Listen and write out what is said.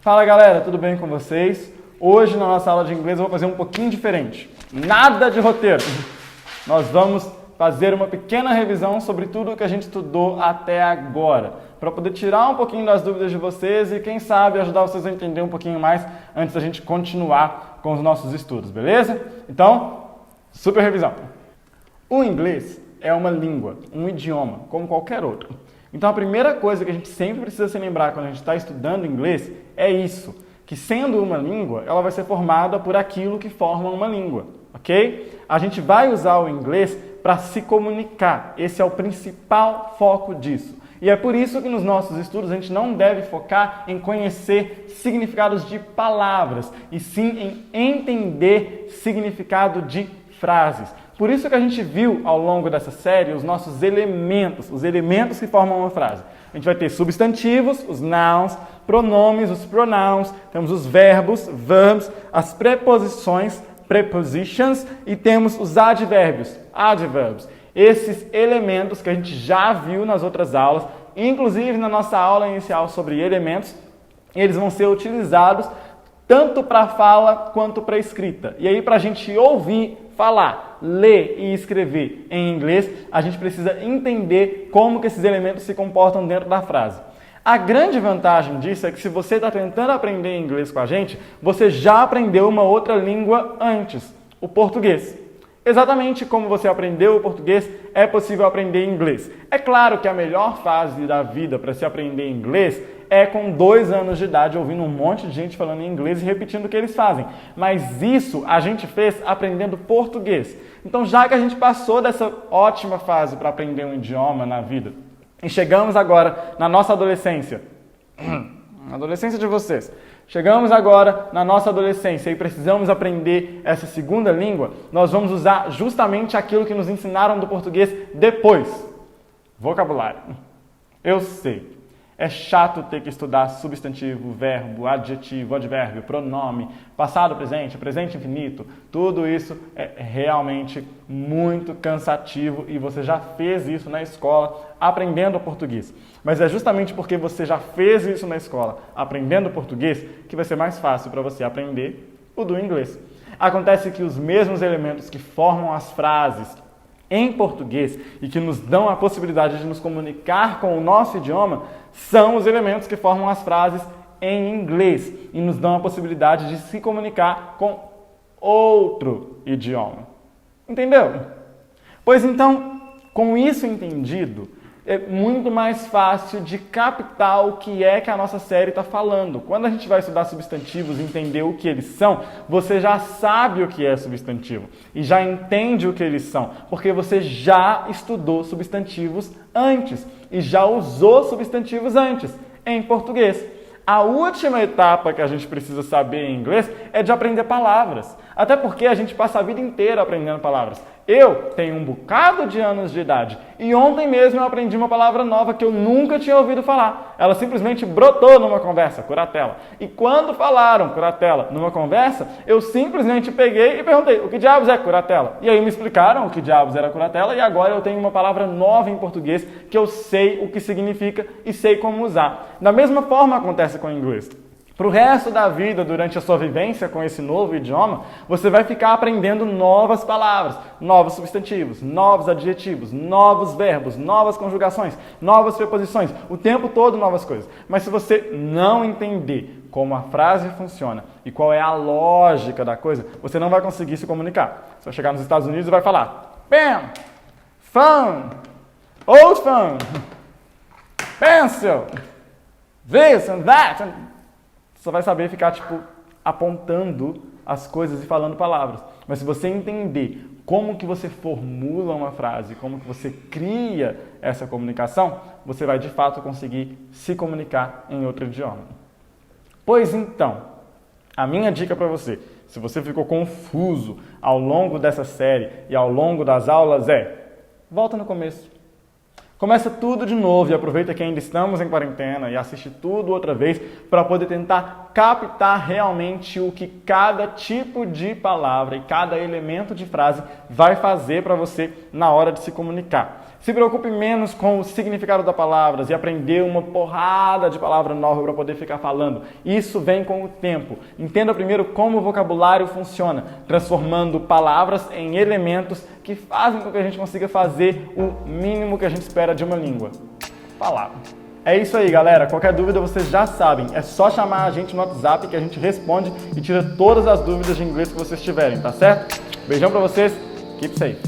Fala galera, tudo bem com vocês? Hoje na nossa aula de inglês eu vou fazer um pouquinho diferente. Nada de roteiro. Nós vamos fazer uma pequena revisão sobre tudo o que a gente estudou até agora, para poder tirar um pouquinho das dúvidas de vocês e quem sabe ajudar vocês a entender um pouquinho mais antes da gente continuar com os nossos estudos, beleza? Então, super revisão. O inglês é uma língua, um idioma, como qualquer outro. Então a primeira coisa que a gente sempre precisa se lembrar quando a gente está estudando inglês é isso, que sendo uma língua, ela vai ser formada por aquilo que forma uma língua, ok? A gente vai usar o inglês para se comunicar, esse é o principal foco disso. E é por isso que nos nossos estudos a gente não deve focar em conhecer significados de palavras, e sim em entender significado de frases. Por isso que a gente viu ao longo dessa série os nossos elementos, os elementos que formam uma frase. A gente vai ter substantivos, os nouns, pronomes, os pronouns, temos os verbos, verbs, as preposições, prepositions, e temos os advérbios, adverbs. Esses elementos que a gente já viu nas outras aulas, inclusive na nossa aula inicial sobre elementos, eles vão ser utilizados tanto para fala quanto para escrita. E aí, para a gente ouvir, falar, ler e escrever em inglês, a gente precisa entender como que esses elementos se comportam dentro da frase. A grande vantagem disso é que se você está tentando aprender inglês com a gente, você já aprendeu uma outra língua antes, o português. Exatamente como você aprendeu o português, é possível aprender inglês. É claro que a melhor fase da vida para se aprender inglês é com 2 anos de idade, ouvindo um monte de gente falando em inglês e repetindo o que eles fazem. Mas isso a gente fez aprendendo português. Então, já que a gente passou dessa ótima fase para aprender um idioma na vida, e chegamos agora na nossa adolescência, na adolescência de vocês, chegamos agora na nossa adolescência e precisamos aprender essa segunda língua, nós vamos usar justamente aquilo que nos ensinaram do português depois. Vocabulário. Eu sei. É chato ter que estudar substantivo, verbo, adjetivo, advérbio, pronome, passado, presente, presente infinito. Tudo isso é realmente muito cansativo e você já fez isso na escola aprendendo português. Mas é justamente porque você já fez isso na escola aprendendo português que vai ser mais fácil para você aprender o do inglês. Acontece que os mesmos elementos que formam as frases em português e que nos dão a possibilidade de nos comunicar com o nosso idioma são os elementos que formam as frases em inglês e nos dão a possibilidade de se comunicar com outro idioma. Entendeu? Pois então, com isso entendido, é muito mais fácil de captar o que é que a nossa série está falando. Quando a gente vai estudar substantivos e entender o que eles são, você já sabe o que é substantivo e já entende o que eles são, porque você já estudou substantivos antes e já usou substantivos antes em português. A última etapa que a gente precisa saber em inglês é de aprender palavras. Até porque a gente passa a vida inteira aprendendo palavras. Eu tenho um bocado de anos de idade e ontem mesmo eu aprendi uma palavra nova que eu nunca tinha ouvido falar. Ela simplesmente brotou numa conversa, curatela. E quando falaram curatela numa conversa, eu simplesmente peguei e perguntei, o que diabos é curatela? E aí me explicaram o que diabos era curatela e agora eu tenho uma palavra nova em português que eu sei o que significa e sei como usar. Da mesma forma acontece com o inglês. Para o resto da vida, durante a sua vivência com esse novo idioma, você vai ficar aprendendo novas palavras, novos substantivos, novos adjetivos, novos verbos, novas conjugações, novas preposições, o tempo todo novas coisas. Mas se você não entender como a frase funciona e qual é a lógica da coisa, você não vai conseguir se comunicar. Você vai chegar nos Estados Unidos e vai falar pen, phone, old phone, pencil, this and that. Você vai saber ficar, apontando as coisas e falando palavras. Mas se você entender como que você formula uma frase, como que você cria essa comunicação, você vai, de fato, conseguir se comunicar em outro idioma. Pois então, a minha dica para você, se você ficou confuso ao longo dessa série e ao longo das aulas volta no começo. Começa tudo de novo e aproveita que ainda estamos em quarentena e assiste tudo outra vez para poder tentar captar realmente o que cada tipo de palavra e cada elemento de frase vai fazer para você na hora de se comunicar. Se preocupe menos com o significado das palavras e aprender uma porrada de palavra nova para poder ficar falando. Isso vem com o tempo. Entenda primeiro como o vocabulário funciona, transformando palavras em elementos que fazem com que a gente consiga fazer o mínimo que a gente espera de uma língua. Palavra. É isso aí, galera. Qualquer dúvida vocês já sabem. É só chamar a gente no WhatsApp que a gente responde e tira todas as dúvidas de inglês que vocês tiverem, tá certo? Beijão pra vocês. Keep safe.